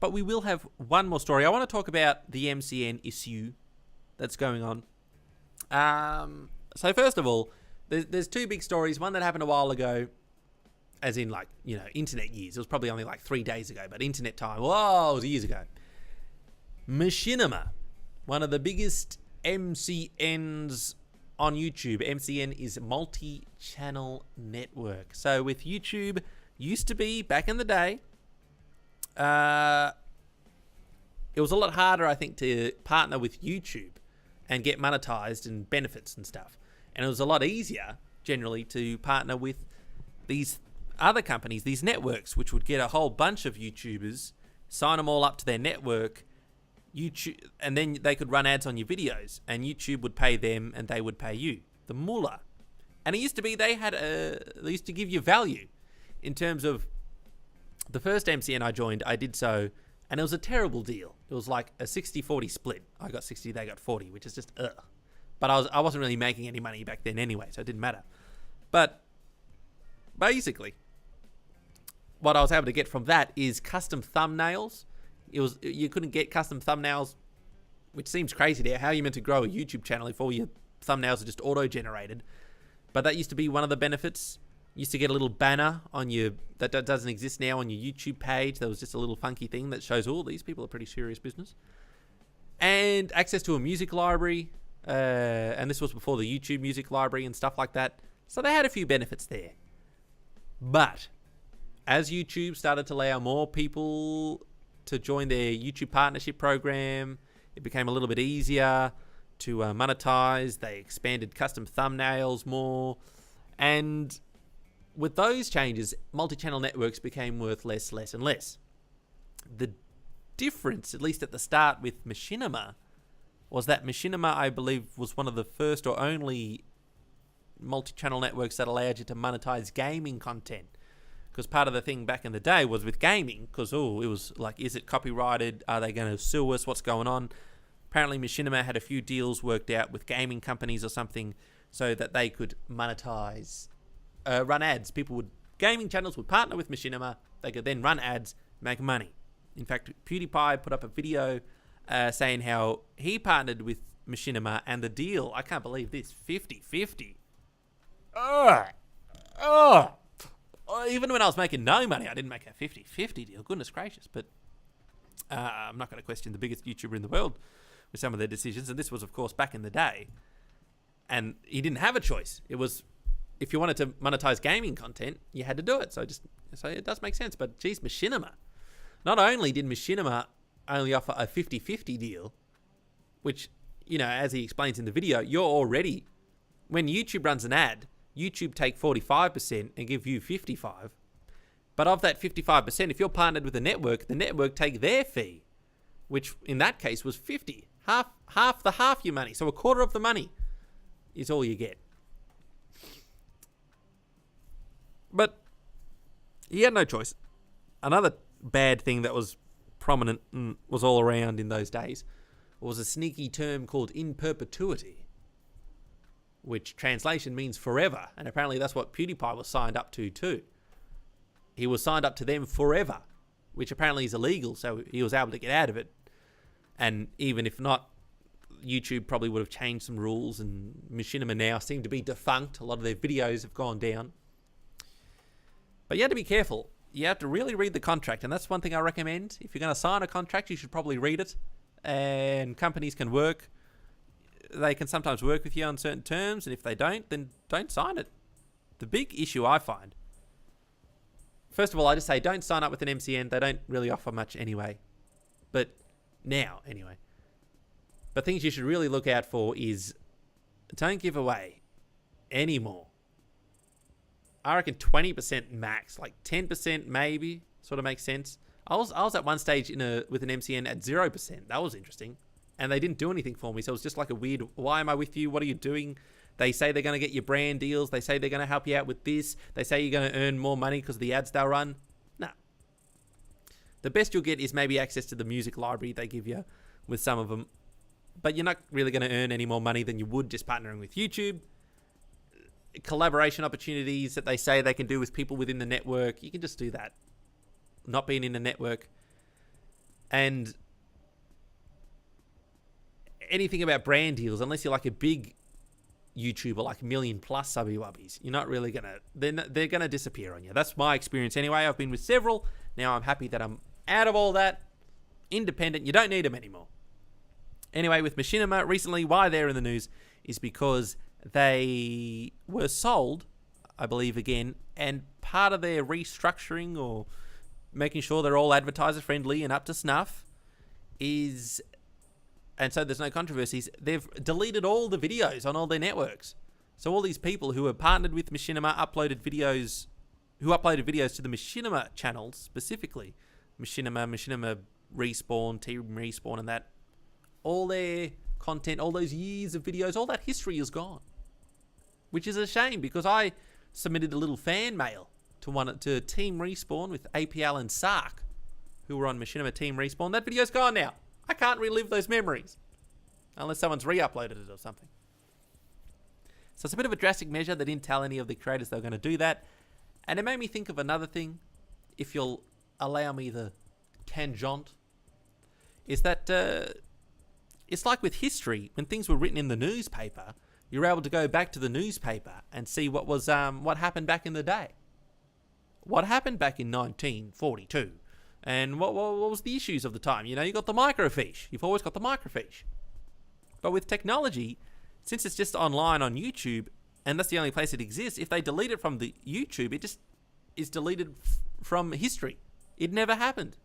but we will have one more story. I want to talk about the MCN issue that's going on. So first of all, there's two big stories. One that happened a while ago, as in like, you know, internet years. It was probably only like 3 days ago, but internet time, whoa, it was years ago. Machinima, one of the biggest MCNs on YouTube. MCN is multi-channel network. So with YouTube, used to be back in the day, it was a lot harder, I think, to partner with YouTube and get monetized and benefits and stuff. And it was a lot easier, generally, to partner with these other companies, these networks, which would get a whole bunch of YouTubers, sign them all up to their network, YouTube, and then they could run ads on your videos, and YouTube would pay them, and they would pay you, the mullah. And it used to be they used to give you value in terms of the first MCN I joined. I did so, and it was a terrible deal. It was like a 60-40 split. I got 60, they got 40, which is just ugh. But I wasn't really making any money back then anyway, so it didn't matter. But basically, what I was able to get from that is custom thumbnails. You couldn't get custom thumbnails, which seems crazy there. How are you meant to grow a YouTube channel if all your thumbnails are just auto-generated? But that used to be one of the benefits. You used to get a little banner on your that doesn't exist now on your YouTube page. There was just a little funky thing that shows, oh, these people are pretty serious business. And access to a music library. And this was before the YouTube music library and stuff like that. So they had a few benefits there. But as YouTube started to allow more people to join their YouTube partnership program, it became a little bit easier to monetize. They expanded custom thumbnails more. And with those changes, multi-channel networks became worth less and less. The difference, at least at the start with Machinima, was that Machinima, I believe, was one of the first or only multi-channel networks that allowed you to monetize gaming content. Because part of the thing back in the day was with gaming, because, it was like, is it copyrighted? Are they going to sue us? What's going on? Apparently, Machinima had a few deals worked out with gaming companies or something so that they could monetize, run ads. Gaming channels would partner with Machinima. They could then run ads, make money. In fact, PewDiePie put up a video saying how he partnered with Machinima and the deal, I can't believe this, 50-50. Even when I was making no money, I didn't make a 50-50 deal. Goodness gracious. But I'm not going to question the biggest YouTuber in the world with some of their decisions. And this was, of course, back in the day. And he didn't have a choice. It was, if you wanted to monetize gaming content, you had to do it. So it does make sense. But geez, Machinima. Not only did Machinima only offer a 50-50 deal, which, you know, as he explains in the video, you're already, when YouTube runs an ad, YouTube take 45% and give you 55%. But of that 55%, if you're partnered with a network, the network take their fee, which in that case was 50. Half your money. So a quarter of the money is all you get. But he had no choice. Another bad thing that was prominent and was all around in those days was a sneaky term called in perpetuity, which translation means forever. And apparently that's what PewDiePie was signed up to too. He was signed up to them forever, which apparently is illegal, so he was able to get out of it. And even if not, YouTube probably would have changed some rules, and Machinima now seem to be defunct. A lot of their videos have gone down. But you have to be careful. You have to really read the contract, and that's one thing I recommend. If you're going to sign a contract, you should probably read it. And companies can work. They can sometimes work with you on certain terms, and if they don't, then don't sign it. The big issue I find, first of all, I just say don't sign up with an MCN. They don't really offer much anyway. But now, anyway. But things you should really look out for is don't give away any more. I reckon 20% max, like 10% maybe, sort of makes sense. I was at one stage with an MCN at 0%. That was interesting. And they didn't do anything for me. So it was just like a weird, why am I with you? What are you doing? They say they're going to get you brand deals. They say they're going to help you out with this. They say you're going to earn more money because of the ads they'll run. No. The best you'll get is maybe access to the music library they give you with some of them. But you're not really going to earn any more money than you would just partnering with YouTube. Collaboration opportunities that they say they can do with people within the network. You can just do that. Not being in the network. And anything about brand deals, unless you're like a big YouTuber, like million plus subby wubbies, you're not really gonna, they're gonna disappear on you. That's my experience anyway. I've been with several. Now I'm happy that I'm out of all that. Independent, you don't need them anymore. Anyway, with Machinima, recently, why they're in the news is because they were sold, I believe again, and part of their restructuring or making sure they're all advertiser friendly and up to snuff is, and so there's no controversies, they've deleted all the videos on all their networks. So all these people who are partnered with Machinima uploaded videos to the Machinima channels, specifically Machinima Respawn, Team Respawn, and that, all their content, all those years of videos, all that history is gone. Which is a shame, because I submitted a little fan mail to Team Respawn with APL and Sark, who were on Machinima Team Respawn. That video's gone now. I can't relive those memories. Unless someone's re-uploaded it or something. So it's a bit of a drastic measure. They didn't tell any of the creators they were going to do that. And it made me think of another thing, if you'll allow me the tangent, is that it's like with history. When things were written in the newspaper, you're able to go back to the newspaper and see what happened back in the day. What happened back in 1942? And what was the issues of the time? You got the microfiche. You've always got the microfiche. But with technology, since it's just online on YouTube, and that's the only place it exists, if they delete it from the YouTube, it just is deleted from history. It never happened.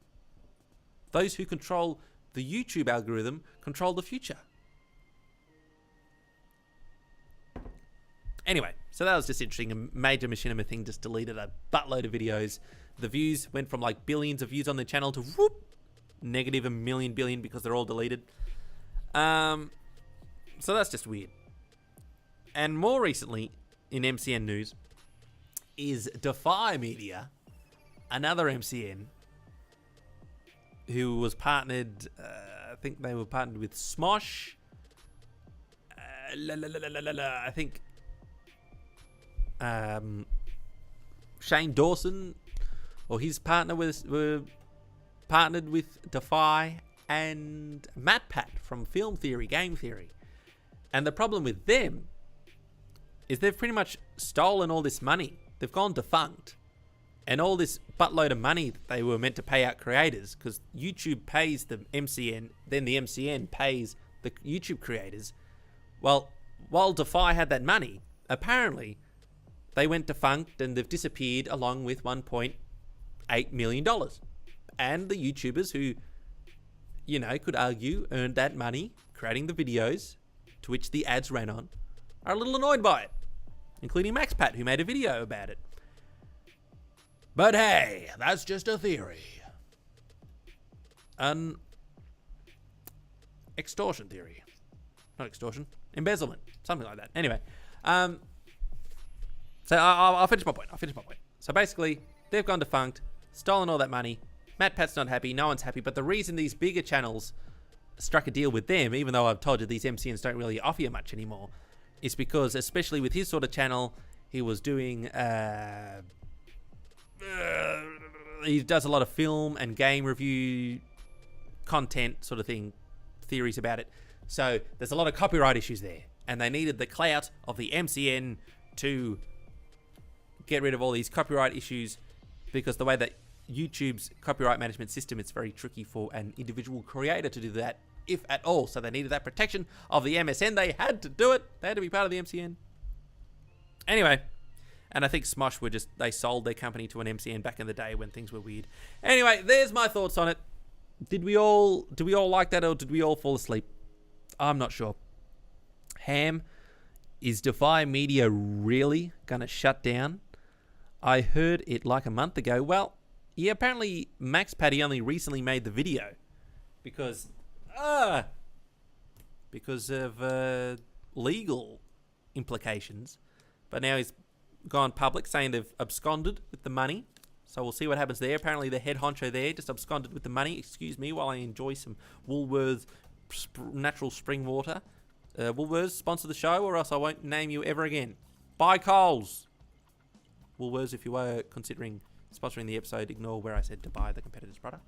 Those who control the YouTube algorithm control the future. Anyway, so that was just interesting. A major Machinima thing just deleted a buttload of videos. The views went from like billions of views on their channel to whoop, negative 1 million billion because they're all deleted. So that's just weird. And more recently, in MCN news, is Defy Media, another MCN, who was partnered, I think they were partnered with Smosh. I think Shane Dawson, or his partner, were partnered with Defy and MatPat from Film Theory, Game Theory. And the problem with them is they've pretty much stolen all this money. They've gone defunct. And all this buttload of money that they were meant to pay out creators, because YouTube pays the MCN, then the MCN pays the YouTube creators. Well, while Defy had that money, apparently they went defunct and they've disappeared along with $1.8 million. And the YouTubers who, could argue earned that money creating the videos to which the ads ran on are a little annoyed by it, including MaxPat, who made a video about it. But hey, that's just a theory. An extortion theory. Not extortion. Embezzlement. Something like that. Anyway. So I'll finish my point. So basically, they've gone defunct, stolen all that money. MatPat's not happy. No one's happy. But the reason these bigger channels struck a deal with them, even though I've told you these MCNs don't really offer you much anymore, is because, especially with his sort of channel, he was doing... he does a lot of film and game review content sort of thing, theories about it. So there's a lot of copyright issues there, and they needed the clout of the MCN to get rid of all these copyright issues, because the way that YouTube's copyright management system, it's very tricky for an individual creator to do that, if at all. So they needed that protection of the MSN. They had to do it. They had to be part of the MCN. Anyway. And I think Smosh they sold their company to an MCN back in the day when things were weird. Anyway, there's my thoughts on it. Do we all like that, or did we all fall asleep? I'm not sure. Ham, is Defy Media really going to shut down? I heard it like a month ago. Well, yeah, apparently Max Patty only recently made the video because of legal implications. But now he's gone public saying they've absconded with the money. So we'll see what happens there. Apparently the head honcho there just absconded with the money. Excuse me while I enjoy some Woolworths natural spring water. Woolworths, sponsor the show, or else I won't name you ever again. Buy Coles. Woolworths, if you were considering sponsoring the episode, ignore where I said to buy the competitor's product.